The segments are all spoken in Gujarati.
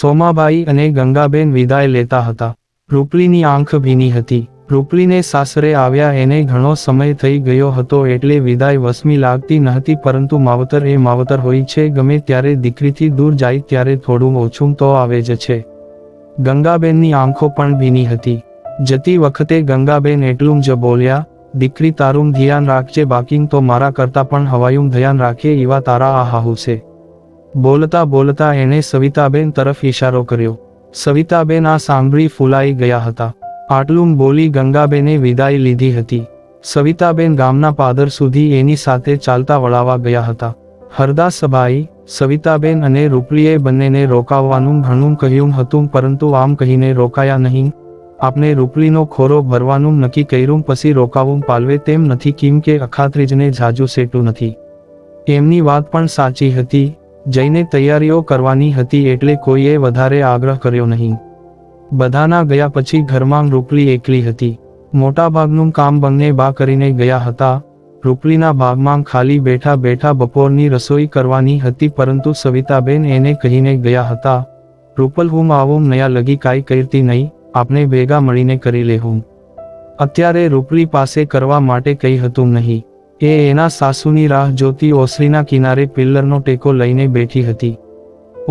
સોમાબાઈ અને ગંગાબેન વિદાય લેતા હતા. રૂપલીની આંખ ભીની હતી. રૂપલીને સાસરે આવ્યા એને ઘણો સમય થઈ ગયો હતો એટલે વિદાય વસમી લાગતી નહતી, પરંતુ માવતર એ માવતર હોય છે. ગમે ત્યારે દીકરીથી દૂર જાય ત્યારે થોડું ઓછું તો આવે જ છે. ગંગાબેનની આંખો પણ ભીની હતી. જતી વખતે ગંગાબેન એટલું જ બોલ્યા, દીકરી તારું ધ્યાન રાખજે, બાકી તો મારા કરતા પણ હવાયું ધ્યાન રાખે એવા તારા આ હાહુ છે. બોલતા બોલતા એણે સવિતાબેન તરફ ઈશારો કર્યો. સવિતાબેન આ સાંભળી ફૂલાઈ ગયા હતા. આટલું બોલી ગંગાબેને વિદાય લીધી હતી. સવિતાબેન ગામના પાદર સુધી એની સાથે ચાલતા વળાવા ગયા હતા. હરદાસભાઈ, સવિતાબેન અને રૂપલીએ બંનેને રોકાવવાનું ઘણું કહ્યું હતું, પરંતુ આમ કહીને રોકાયા નહીં. આપને રૂપલીનો ખોરો ભરવાનું નક્કી કર્યું, પછી રોકાવું પાલવે તેમ નથી, કેમ કે અખાત્રીજને જાજુ સેટું નથી. એમની વાત પણ સાચી હતી. જઈને તૈયારીઓ કરવાની હતી એટલે કોઈએ વધારે આગ્રહ કર્યો નહીં. બધાના ગયા પછી ઘરમાં રૂપલી એકલી હતી. મોટાભાગનું કામ બંને બા કરીને ગયા હતા. રૂપલીના ભાગમાં ખાલી બેઠા બેઠા બપોરની રસોઈ કરવાની હતી, પરંતુ સવિતાબેન એને કહીને ગયા હતા, રૂપલ હું આવું નયા લગી કાંઈ કરતી નહીં, આપણે ભેગા મળીને કરી લેહું. અત્યારે રૂપલી પાસે કરવા માટે કંઈ હતું નહીં. એ એના સાસુની રાહ જોતી ઓસરીના કિનારે પિલ્લરનો ટેકો લઈને બેઠી હતી.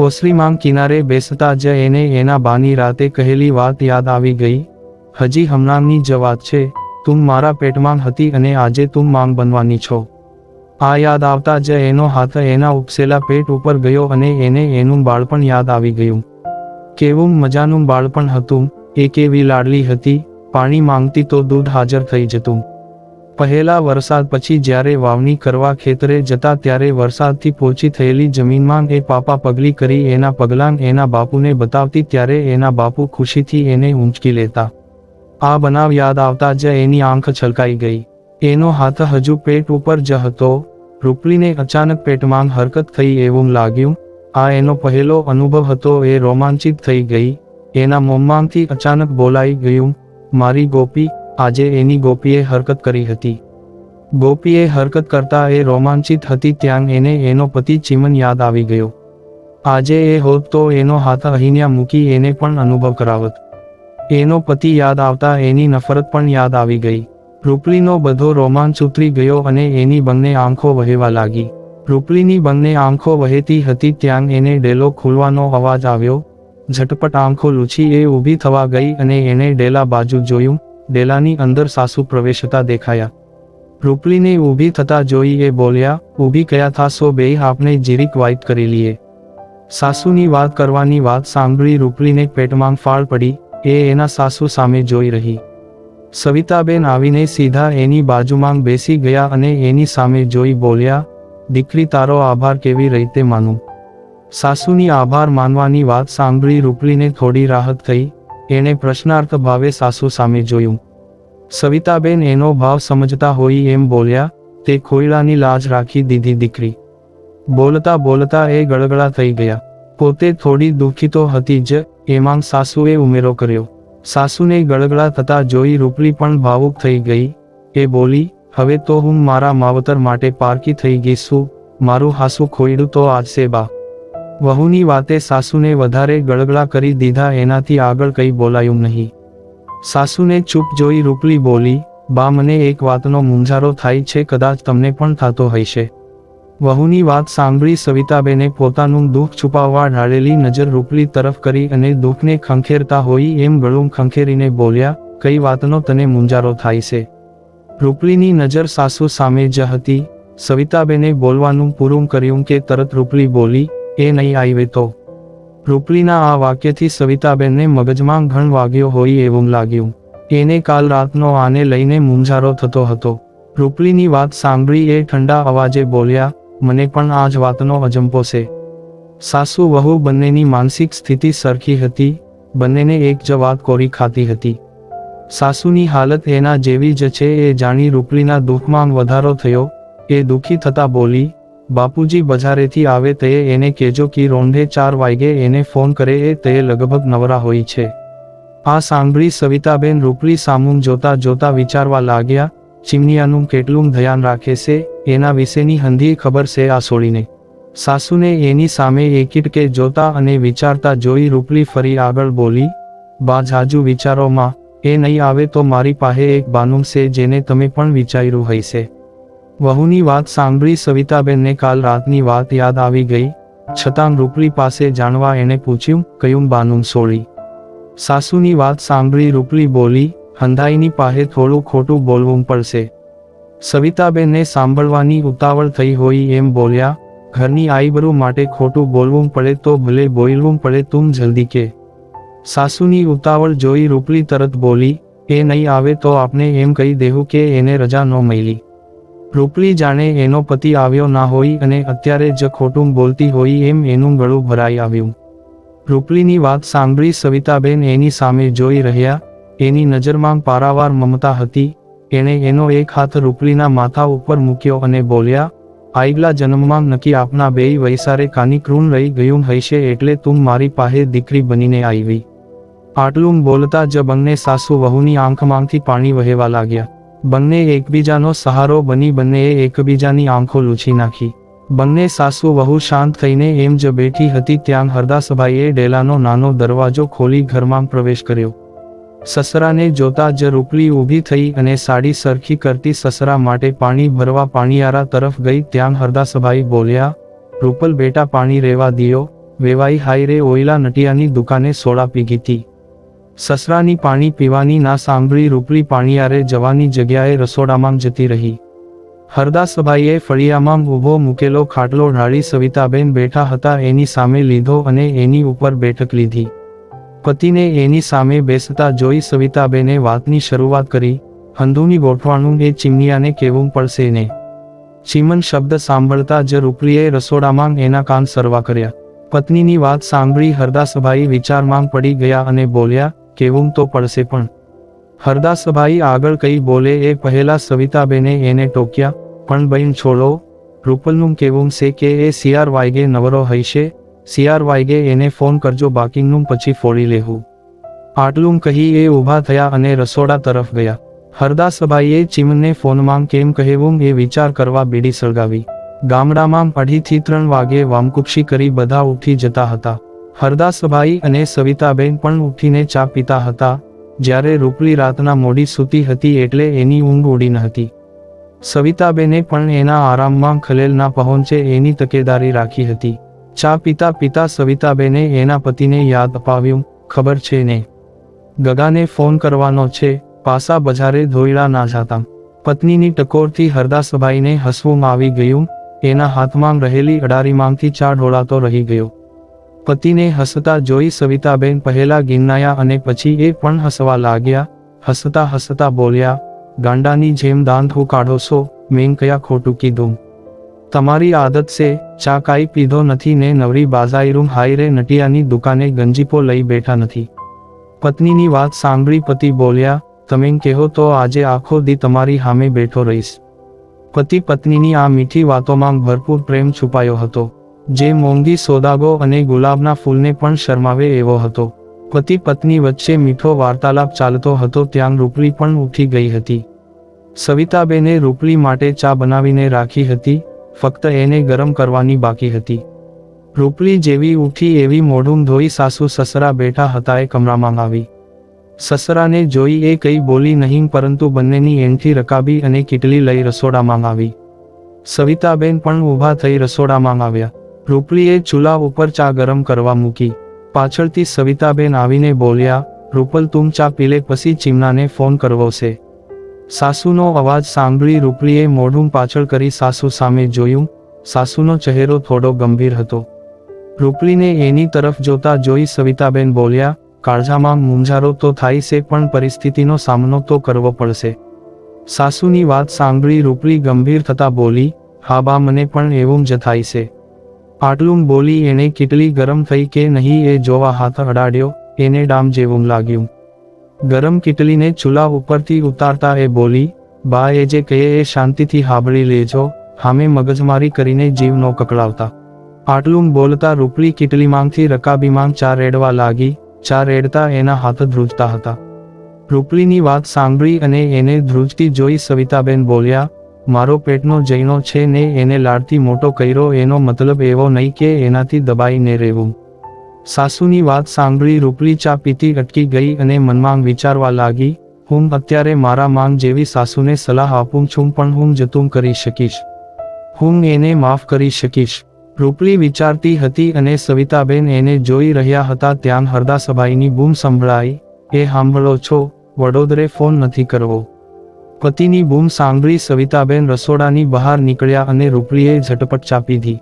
ઓસરીમાં કિનારે બેસતા જ એને એના બાની રાતે કહેલી વાત યાદ આવી ગઈ. હજી હમણાંની જ વાત છે, તું મારા પેટમાં હતી અને આજે તું માંગ બનવાની છો. આ યાદ આવતા જ એનો હાથ એના ઉપસેલા પેટ ઉપર ગયો અને એને એનું બાળપણ યાદ આવી ગયું. કેવું મજાનું બાળપણ હતું. એ કેવી લાડલી હતી. પાણી માંગતી તો દૂધ હાજર થઈ જતું. પહેલા વરસાદ પછી જ્યારે વાવણી કરવા ખેતરે જતા ત્યારે વરસાદથી પોચી થયેલી જમીનમાં એ પાપા પગલી કરી એના પગલાં એના બાપુને બતાવતી, ત્યારે એના બાપુ ખુશીથી એને ઊંચકી લેતા. આ બનાવ યાદ આવતા જ એની આંખ છલકાઈ ગઈ. એનો હાથ હજુ પેટ ઉપર જ હતો. રૂપલીને અચાનક પેટમાં હરકત થઈ એવું લાગ્યું. આ એનો પહેલો અનુભવ હતો. એ રોમાંચિત થઈ ગઈ. એના મોંમાંથી અચાનક બોલાઈ ગયું, મારી ગોપી. આજે એની ગોપીએ હરકત કરી હતી. ગોપીએ હરકત કરતા એ રોમાંચિત હતી ત્યાં એને એનો પતિ ચીમન યાદ આવી ગયો. આજે એ હોત તો એનો હાથ અહીંયા મૂકી એને પણ અનુભવ કરાવત. એનો પતિ યાદ આવતા એની નફરત પણ યાદ આવી ગઈ. રૂપલીનો બધો રોમાંચ ઉતરી ગયો અને એની બંને આંખો વહેવા લાગી. રૂપલીની બંને આંખો વહેતી હતી ત્યાં એને ડેલો ખુલવાનો અવાજ આવ્યો. ઝટપટ આંખો લૂછી એ ઊભી થવા ગઈ અને એણે ડેલા બાજુ જોયું. ડેલાની અંદર સાસુ પ્રવેશતા દેખાયા. રૂપલીને ઊભી થતા જોઈ એ બોલ્યા, ઊભી કયા થાસો બેય, આપણે જીરીક વાઇટ કરી લઈએ. સાસુની વાત કરવાની વાત સાંભળી રૂપલીને પેટમાં ફાળ પડી. એ એના સાસુ સામે જોઈ રહી. સવિતાબેન આવીને સીધા એની બાજુમાં બેસી ગયા અને એની સામે જોઈ બોલ્યા, દીકરી તારો આભાર કેવી રીતે માનું. સાસુની આભાર માનવાની વાત સાંભળી રૂપલીને થોડી રાહત થઈ. એણે પ્રશ્નાર્થ ભાવે સાસુ સામે જોયું. સવિતાબેન એનો ભાવ સમજતા હોય એમ બોલ્યા, તે ખોયડાની લાજ રાખી દીધી દીકરી. બોલતા બોલતા એ ગળગળા થઈ ગયા. પોતે થોડી દુઃખી તો હતી જ, એમાં સાસુએ ઉમેરો કર્યો. સાસુને ગળગળા થતા જોઈ રૂપલી પણ ભાવુક થઈ ગઈ. એ બોલી, હવે તો હું મારા માવતર માટે પારકી થઈ ગઈ છું. મારું હાસુ ખોયડું તો આજશે બા. વહુની વાતે સાસુને વધારે ગળગળા કરી દીધા. એનાથી આગળ કંઈ બોલાયું નહીં. સાસુને ચૂપ જોઈ રૂપલી બોલી, બા મને એક વાતનો મૂંઝારો થાય છે, કદાચ તમને પણ થતો હશે. વહુની વાત સાંભળી સવિતાબેને પોતાનું દુઃખ છુપાવવા ઢાળેલી નજર રૂપલી તરફ કરી અને દુઃખને ખંખેરતા હોય એમ ગળું ખંખેરીને બોલ્યા, કઈ વાતનો તને મૂંઝારો થાય છે. રૂપલીની નજર સાસુ સામે જ હતી. સવિતાબેને બોલવાનું પૂરું કર્યું કે તરત રૂપલી બોલી, એ નહીં આવે તો. રૂપલીના આ વાક્યથી સવિતાબેનને મગજમાં ઘણ વાગ્યો હોય એવું લાગ્યું. એને કાલ રાતનો આને લઈને મૂંઝારો થતો હતો. રૂપલીની વાત સાંભળી એ ઠંડા અવાજે બોલ્યા, મને પણ આ જ વાતનો અજંપો છે. સાસુ વહુ બંનેની માનસિક સ્થિતિ સરખી હતી. બંનેને એક જ વાત કોરી ખાતી હતી. સાસુની હાલત એના જેવી જ છે એ જાણી રૂપલીના દુઃખમાં વધારો થયો. એ દુઃખી થતા બોલી, બાપુજી બજારેથી આવે તે એને કહેજો કે રોંઢે 4 વાગે એને ફોન કરે એ તે લગભગ નવરા હોય છે. આ સાંભળી સવિતાબેન રૂપલી સામું જોતા જોતા વિચારવા લાગ્યા, ચીમનિયાનું કેટલું ધ્યાન રાખે છે, એના વિશેની હંધી ખબર છે આ સોળીને. સાસુને એની સામે એકીટકે જોતા અને વિચારતા જોઈ રૂપલી ફરી આગળ બોલી, બા જાજુ વિચારોમાં, એ નહીં આવે તો મારી પાસે એક બાનું છે જેને તમે પણ વિચાર્યું હશે. વહુની વાત સાંભળી સવિતાબેનને કાલ રાતની વાત યાદ આવી ગઈ, છતાં રૂપલી પાસે જાણવા એણે પૂછ્યું, કયું બાનું સોળી? સાસુની વાત સાંભળી રૂપલી બોલી, હંધાઈની પાસે થોડું ખોટું બોલવું પડશે. સવિતાબેનને સાંભળવાની ઉતાવળ થઈ હોય એમ બોલ્યા, ઘરની આઈબરૂ માટે ખોટું બોલવું પડે તો ભલે બોલવું પડે, તું જલ્દી કે. સાસુની ઉતાવળ જોઈ રૂપલી તરત બોલી, એ નહીં આવે તો આપણે એમ કહી દેવું કે એને રજા ન મળી. રૂપલી જાણે એનો પતિ આવ્યો ના હોય અને અત્યારે જ ખોટું બોલતી હોય એમ એનું ગળું ભરાઈ આવ્યું. રૂપલીની વાત સાંભળી સવિતાબેન એની સામે જોઈ રહ્યા, એની નજરમાં પારાવાર મમતા હતી. એણે એનો એક હાથ રૂપલીના માથા ઉપર મૂક્યો અને બોલ્યા, આગલા જન્મમાં નક્કી આપના બેય વૈસારે કાની કૃણ રહી ગયું હશે એટલે તું મારી પાસે દીકરી બનીને આવી. આટલું બોલતા જ બંને સાસુ વહુની આંખમાંથી પાણી વહેવા લાગ્યા. બંને એકબીજાનો સહારો બની બંનેએ એકબીજાની આંખો લૂછી નાખી. બંને સાસુ વહુ શાંત થઈને એમ જ બેઠી હતી ત્યાં હરદાસભાઈએ ડેલાનો નાનો દરવાજો ખોલી ઘરમાં પ્રવેશ કર્યો. સસરાને જોતા જ રૂપલી ઊભી થઈ અને સાડી સરખી કરતી સસરા માટે પાણી ભરવા પાણીયારા તરફ ગઈ ત્યાં હરદાસભાઈ બોલ્યા, રૂપલ બેટા પાણી રેવા દિયો, વેવાઈ હાય રે ઓઈલા નટિયાની દુકાને સોડા પીગીતી. સસરાની પાણી પીવાની ના સાંભળી રૂપલી પાણીયારે જવાની જગ્યાએ રસોડામાં જતી રહી. હરદાસભાઈએ ફળિયામાં ઊભો મૂકેલો ખાટલો ઢાળી સવિતાબેન બેઠા હતા એની સામે લીધો અને એની ઉપર બેઠક લીધી. પતિને એની સામે બેસતા જોઈ સવિતાબેને વાતની શરૂઆત કરી, હંધુની ગોઠવાણું એ ચીમનિયાને કહેવું પડશે ને. ચીમન શબ્દ સાંભળતા જ રૂપલીએ રસોડામાં એના કાન સરવા કર્યા. પત્નીની વાત સાંભળી હરદાસભાઈ વિચારમાં પડી ગયા અને બોલ્યા, કહેવું તો પડશે પણ. હરદાસભાઈ આગળ કઈ બોલે એ પહેલા સવિતાબેને એને ટોક્યા, પણ બહેન છોડો, રૂપલનું કહેવું છે કે એ CR વાગે નવરો હશે, CR વાગે એને ફોન કરજો, બાકીનું પછી ફોડી લેવું. આટલું કહી એ ઊભા થયા અને રસોડા તરફ ગયા. હરદાસભાઈએ ચીમને ફોનમાં કેમ કહેવું એ વિચાર કરવા બીડી સળગાવી. ગામડામાં 2:30 થી 3 વાગે વામકુક્ષી કરી બધા ઉઠી જતા હતા. હરદાસભાઈ અને સવિતાબેન પણ ઉઠીને ચા પીતા હતા. જ્યારે રૂપલી રાતના મોડી સૂતી હતી એટલે એની ઊંઘ ઉડી ન હતી. સવિતાબેને પણ એના આરામમાં ખલેલ ના પહોંચે એની તકેદારી રાખી હતી. ચા પીતા પીતા સવિતાબેને એના પતિને યાદ અપાવ્યું, ખબર છે ને, ગગાને ફોન કરવાનો છે, પાસા બજારે ધોઈડા ના જાતા. પત્નીની ટકોરથી હરદાસભાઈને હસવું આવી ગયું, એના હાથમાં રહેલી અડારીમાંથી ચા ઢોળાતો રહી ગયો. પતિને હસતા જોઈ સવિતાબેન પહેલા ગિન્નાયા અને પછી એ પણ હસવા લાગ્યા. હસતા હસતા બોલ્યા, ગાંડાની જેમ દાંત હું કાઢો છો, મેં કયા ખોટું કીધું? તમારી આદત છે, ચા કાંઈ પીધો નથી ને નવરી બાજાઈરું હાય રે નટિયાની દુકાને ગંજીપો લઈ બેઠા નથી. પત્નીની વાત સાંભળી પતિ બોલ્યા, તમે કહો તો આજે આખો દી તમારી સામે બેઠો રહીશ. પતિ પત્નીની આ મીઠી વાતોમાં ભરપૂર પ્રેમ છુપાયો હતો, જે મોંઘી સોદાગો અને ગુલાબના ફૂલને પણ શરમાવે એવો હતો. પતિ પત્ની વચ્ચે મીઠો વાર્તાલાપ ચાલતો હતો ત્યાં રૂપલી પણ ઉઠી ગઈ હતી. સવિતાબેને રૂપલી માટે ચા બનાવીને રાખી હતી, ફક્ત એને ગરમ કરવાની બાકી હતી. રૂપલી જેવી ઉઠી એવી મોઢું ધોઈ સાસુ સસરા બેઠા હતા એ કમરામાં આવી. સસરાને જોઈ એ કંઈ બોલી નહીં પરંતુ બંનેની એનથી રકાબી અને કીટલી લઈ રસોડામાં આવી. સવિતાબેન પણ ઊભા થઈ રસોડામાં આવ્યા. રૂપલીએ ચૂલા ઉપર ચા ગરમ કરવા મૂકી. પાછળથી સવિતાબેન આવીને બોલ્યા, રૂપલ તું ચા પીલે પછી ચીમનાને ફોન કરવો છે. સાસુનો અવાજ સાંભળી રૂપલીએ મોઢું પાછળ કરી સાસુ સામે જોયું. સાસુનો ચહેરો થોડો ગંભીર હતો. રૂપલીને એની તરફ જોતા જોઈ સવિતાબેન બોલ્યા, કાળજામાં મૂંઝારો તો થાય છે પણ પરિસ્થિતિનો સામનો તો કરવો પડશે. સાસુની વાત સાંભળી રૂપલી ગંભીર થતા બોલી, હા બા મને પણ એવું જ થાય છે. આટલું બોલી એણે કીટલી ગરમ થઈ કે નહીં એ જોવા હાથ અડાડ્યો, એને ડામ જેવું લાગ્યું. ગરમ કીટલીને ચૂલા ઉપરથી ઉતારતા એ બોલી, બા એ જે કહે એ શાંતિથી સાંભળી લેજો, હામે મગજમારી કરીને જીવ નો કકડાવતા. આટલું બોલતા રૂપલી કીટલીમાંથી રકાબીમાં ચા રેડવા લાગી. ચા રેડતા એના હાથ ધ્રુજતા હતા. રૂપલીની વાત સાંભળી અને એને ધ્રુજતી જોઈ સવિતાબેન બોલ્યા, મારો પેટનો જૈનો છે ને એને લાડથી મોટો કર્યો, એનો મતલબ એવો નહીં કે એનાથી દબાઈને રહેવું. સાસુની વાત સાંભળી રૂપલી ચા પીતી અટકી ગઈ અને મનમાં વિચારવા લાગી, હું અત્યારે મારા માંગ જેવી સાસુને સલાહ આપું છું, પણ હું જતું કરી શકીશ, હું એને માફ કરી શકીશ. રૂપલી વિચારતી હતી અને સવિતાબેન એને જોઈ રહ્યા હતા ત્યાં હરદાસભાઈની બૂમ સંભળાઈ, એ સાંભળો છો, વડોદરે ફોન નથી કરવો. પતિની બૂમ સાંભળી સવિતાબેન રસોડાની બહાર નીકળ્યા અને રૂપલીએ ઝટપટ ચા પીધી.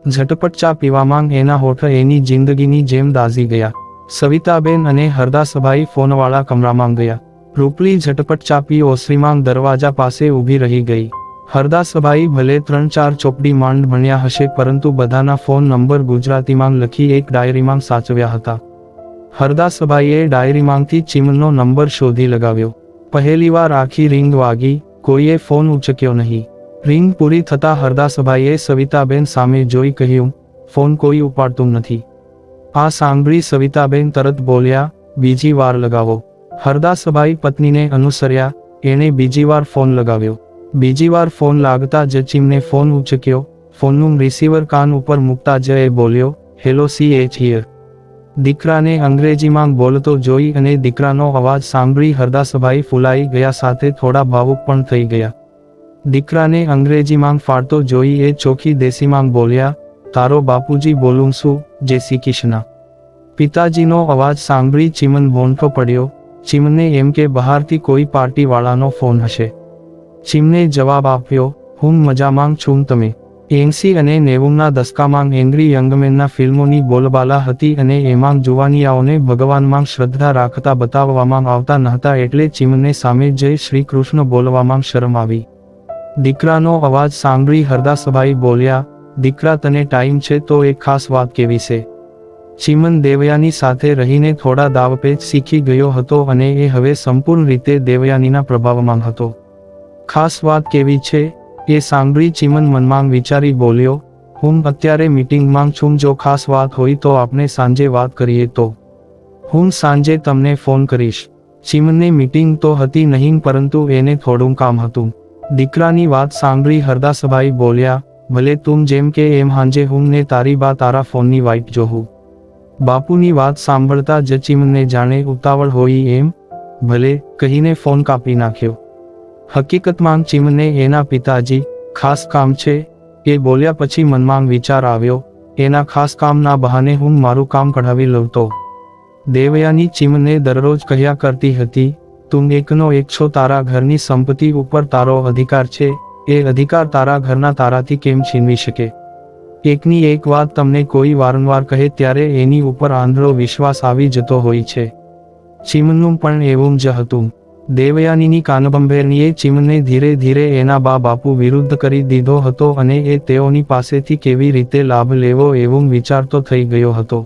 ઝટપટ ચા પીવામાં એના હોઠ એની જિંદગીની જેમ દાઝી ગયા. સવિતાબેન અને હરદાસભાઈ ફોનવાળા કમરામાં ગયા. રૂપલી ઝટપટ ચા પી ઓસરીમાં દરવાજા પાસે ઊભી રહી ગઈ. હરદાસભાઈ ભલે 3-4 ચોપડી માંડ ભણ્યા હશે, પરંતુ બધાના ફોન નંબર ગુજરાતીમાં લખી એક ડાયરીમાં સાચવ્યા હતા. હરદાસભાઈએ ડાયરીમાંથી ચીમનનો નંબર શોધી લગાવ્યો. પહેલીવાર આખી રિંગ વાગી, કોઈએ ફોન ઉચક્યો નહીં. રિંગ પૂરી થતાં હરદાસભાઈએ સવિતાબેન સામે જોઈ કહ્યું, ફોન કોઈ ઉપાડતું નથી. આ સાંભળી સવિતાબેન તરત બોલ્યા, બીજી વાર લગાવો. હરદાસભાઈ પત્નીને અનુસર્યા, એણે બીજી વાર ફોન લગાવ્યો. બીજી વાર ફોન લાગતા જ ચીમને ફોન ઉચક્યો. ફોનનું રિસીવર કાન ઉપર મૂકતા જ એ બોલ્યો, હેલો CH હિયર. દીકરાને અંગ્રેજીમાં બોલતો જોઈ અને દીકરાનો અવાજ સાંભળી હરદાસભાઈ ફૂલાઈ ગયા, સાથે થોડા ભાવુક પણ થઈ ગયા. દીકરાને અંગ્રેજીમાં ફાડતો જોઈ એ ચોખ્ખી દેશીમાં બોલ્યા, તારો બાપુજી બોલું છું, જય શ્રી કૃષ્ણ. પિતાજીનો અવાજ સાંભળી ચીમન ભોંઠો પડ્યો. ચીમને એમ કે બહારથી કોઈ પાર્ટીવાળાનો ફોન હશે. ચીમને જવાબ આપ્યો, હું મજામાં છું, તમે? 80 અને 90ના દશકામાં એંગ્રી યંગમેનના ફિલ્મોની બોલબાલા હતી અને એમાં જુવાનિયાઓને ભગવાનમાં શ્રદ્ધા રાખતા બતાવવામાં આવતા નહોતા, એટલે ચીમને સામે જય શ્રી કૃષ્ણ બોલવામાં શરમ આવી. દીકરાનો અવાજ સાંભળી હરદાસભાઈ બોલ્યા, દીકરા તને ટાઈમ છે તો એક ખાસ વાત કેવી છે. ચીમન દેવયાની સાથે રહીને થોડા દાવપેચ શીખી ગયો હતો અને એ હવે સંપૂર્ણ રીતે દેવયાનીના પ્રભાવમાં હતો. ખાસ વાત કેવી છે? એ સાંભળી ચીમન મનમાં વિચારી બોલ્યો, હું અત્યારે મીટિંગમાં છું, જો ખાસ વાત હોય તો આપણે સાંજે વાત કરીએ તો. હું સાંજે તમને ફોન કરીશ. ચીમને મીટિંગ તો હતી નહીં, પરંતુ એને થોડું કામ હતું. દીકરાની વાત સાંભળી હરદાસભાઈ બોલ્યા, ભલે તું જેમ કે એમ, હાંજે હું ને તારી બા તારા ફોનની વાઇટ જોઉં. બાપુની વાત સાંભળતા જ ચીમને જાણે ઉતાવળ હોય એમ, ભલે કહીને ફોન કાપી નાખ્યો. હકીકતમાં ચીમને એના પિતાજી ખાસ કામ છે એ બોલ્યા પછી મનમાં વિચાર આવ્યો, એના ખાસ કામના બહાને હું મારું કામ કઢાવી લઉં તો. દેવયાની ચીમને દરરોજ કહ્યા કરતી હતી, તું એકનો એક છો, તારા ઘરની સંપત્તિ ઉપર તારો અધિકાર છે, એ અધિકાર તારા ઘરના તારાથી કેમ છીનવી શકે? એકની એક વાત તમને કોઈ વારંવાર કહે ત્યારે એની ઉપર આંધળો વિશ્વાસ આવી જતો હોય છે. ચીમનનું પણ એવું જ હતું. દેવયાનીની કાનબંભેરણીએ ચીમને ધીરે ધીરે એના બાપુ વિરુદ્ધ કરી દીધો હતો અને એ તેઓની પાસેથી કેવી રીતે લાભ લેવો એવું વિચારતો થઈ ગયો હતો.